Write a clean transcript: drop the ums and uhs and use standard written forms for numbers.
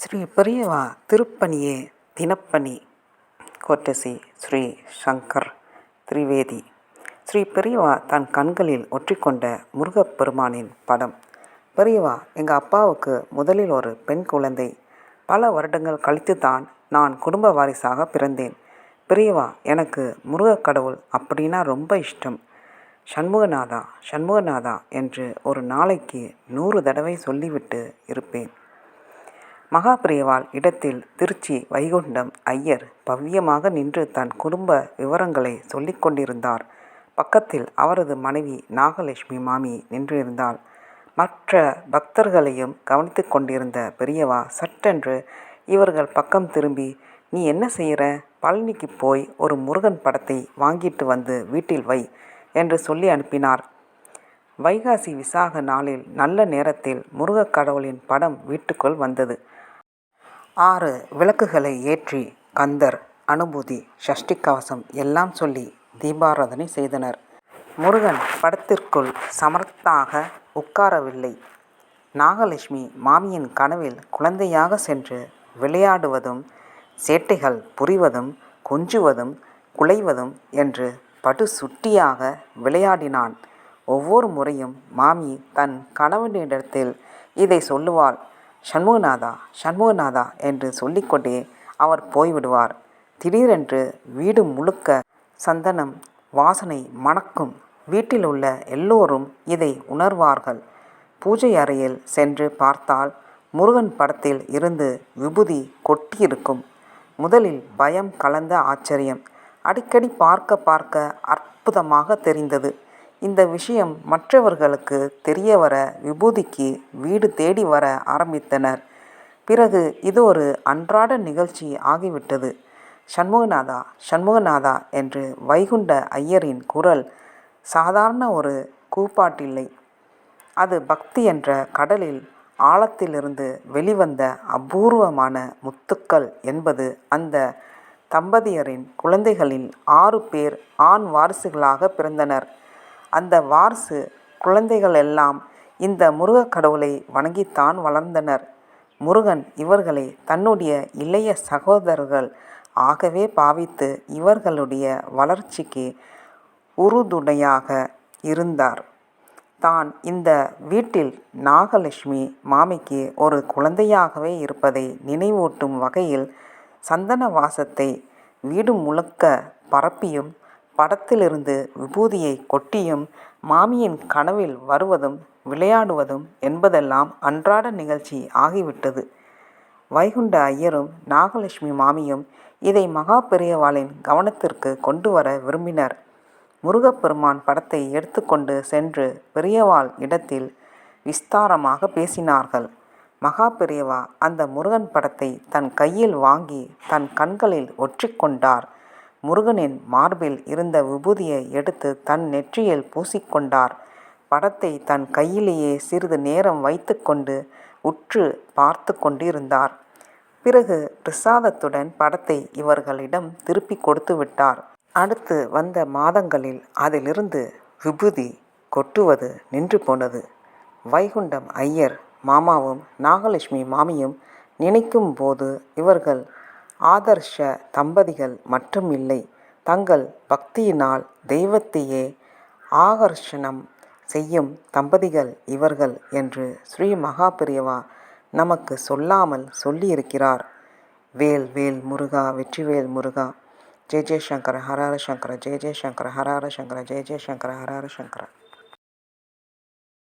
ஸ்ரீ பெரியவா திருப்பணியே தினப்பணி கோட்டசி ஸ்ரீ சங்கர் திரிவேதி. ஸ்ரீ பெரியவா தன் கண்களில் ஒற்றிக்கொண்ட முருகப்பெருமானின் படம். பெரியவா, எங்கள் அப்பாவுக்கு முதலில் ஒரு பெண் குழந்தை. பல வருடங்கள் கழித்து தான் நான் குடும்ப வாரிசாக பிறந்தேன். பெரியவா, எனக்கு முருகக் கடவுள் அப்படின்னா ரொம்ப இஷ்டம். சண்முகநாதா சண்முகநாதா என்று ஒரு நாளைக்கு 100 தடவை சொல்லிவிட்டு இருப்பேன். மகாபிரியவாள் இடத்தில் திருச்சி வைகுண்டம் ஐயர் பவ்யமாக நின்று தன் குடும்ப விவரங்களை சொல்லிக் கொண்டிருந்தார். பக்கத்தில் அவரது மனைவி நாகலட்சுமி மாமி நின்றிருந்தாள். மற்ற பக்தர்களையும் கவனித்து கொண்டிருந்த பெரியவா சட்டென்று இவர்கள் பக்கம் திரும்பி, நீ என்ன செய்கிற? பழனிக்கு போய் ஒரு முருகன் படத்தை வாங்கிட்டு வந்து வீட்டில் வை என்று சொல்லி அனுப்பினார். வைகாசி விசாக நாளில் நல்ல நேரத்தில் முருகக் கடவுளின் படம் வீட்டுக்குள் வந்தது. 6 விளக்குகளை ஏற்றி கந்தர், அனுபூதி, சஷ்டி கவசம் எல்லாம் சொல்லி தீபாராதனை செய்தனர். முருகன் படத்திற்குள் சமர்த்தாக உட்காரவில்லை. நாகலட்சுமி மாமியின் கனவில் குழந்தையாக சென்று விளையாடுவதும், சேட்டைகள் புரிவதும், கொஞ்சுவதும், குலைவதும் என்று படு சுட்டியாக விளையாடினான். ஒவ்வொரு முறையும் மாமி தன் கணவனிடத்தில் இதை சொல்லுவாள். சண்முகநாதா சண்முகநாதா என்று சொல்லிக்கொண்டே அவர் போய்விடுவார். திடீரென்று வீடு முழுக்க சந்தனம் வாசனை மணக்கும். வீட்டில் உள்ள எல்லோரும் இதை உணர்வார்கள். பூஜை அறையில் சென்று பார்த்தால் முருகன் படத்தில் இருந்து விபூதி கொட்டியிருக்கும். முதலில் பயம் கலந்த ஆச்சரியம். அடிக்கடி பார்க்க பார்க்க அற்புதமாக தெரிந்தது. இந்த விஷயம் மற்றவர்களுக்கு தெரியவர விபூதிக்கு வீடு தேடி வர ஆரம்பித்தனர். பிறகு இது ஒரு அன்றாட நிகழ்ச்சி ஆகிவிட்டது. சண்முகநாதா சண்முகநாதா என்று வைகுண்ட ஐயரின் குரல் சாதாரண ஒரு கூப்பாட்டில்லை. அது பக்தி என்ற கடலில் ஆழத்திலிருந்து வெளிவந்த அபூர்வமான முத்துக்கள் என்பது அந்த தம்பதியரின் குழந்தைகளில் 6 பேர் ஆண் வாரிசுகளாக பிறந்தனர். அந்த வாரிசு குழந்தைகளெல்லாம் இந்த முருகக் கடவுளை வணங்கித்தான் வளர்ந்தனர். முருகன் இவர்களை தன்னுடைய இளைய சகோதரர்கள் ஆகவே பாவித்து இவர்களுடைய வளர்ச்சிக்கு உறுதுணையாக இருந்தார். தான் இந்த வீட்டில் நாகலட்சுமி மாமிக்கு ஒரு குழந்தையாகவே இருப்பதை நினைவூட்டும் வகையில் சந்தன வாசத்தை வீடு முழுக்க பரப்பியும், படத்திலிருந்து விபூதியை கொட்டியும், மாமியின் கனவில் வருவதும் விளையாடுவதும் என்பதெல்லாம் அன்றாட நிகழ்ச்சி ஆகிவிட்டது. வைகுண்ட ஐயரும் நாகலட்சுமி மாமியும் இதை மகா பெரியவாளின் கவனத்திற்கு கொண்டு வர விரும்பினர். முருகப்பெருமான் படத்தை எடுத்துக்கொண்டு சென்று பெரியவாள் இடத்தில் விஸ்தாரமாக பேசினார்கள். மகா பெரியவா அந்த முருகன் படத்தை தன் கையில் வாங்கி தன் கண்களில் ஒற்றிக்கொண்டார். முருகனின் மார்பில் இருந்த விபூதியை எடுத்து தன் நெற்றியில் பூசிக்கொண்டார். படத்தை தன் கையிலேயே சிறிது நேரம் வைத்து கொண்டு உற்று பார்த்து கொண்டிருந்தார். பிறகு பிரசாதத்துடன் படத்தை இவர்களிடம் திருப்பி கொடுத்து விட்டார். அடுத்து வந்த மாதங்களில் அதிலிருந்து விபூதி கொட்டுவது நின்று போனது. வைகுண்டம் ஐயர் மாமாவும் நாகலட்சுமி மாமியும் நினைக்கும் போது இவர்கள் ஆதர்ஷ தம்பதிகள் மட்டும் இல்லை, தங்கள் பக்தியினால் தெய்வத்தையே ஆகர்ஷணம் செய்யும் தம்பதிகள் இவர்கள் என்று ஸ்ரீ மகா பெரியவா நமக்கு சொல்லாமல் சொல்லியிருக்கிறார். வேல் வேல் முருகா, வெற்றிவேல் முருகா. ஜெய ஜெய சங்கர ஹரஹர சங்கர, ஜெய ஜெய சங்கர ஹரஹர சங்கர, ஜெய ஜெய சங்கர ஹரஹர சங்கர.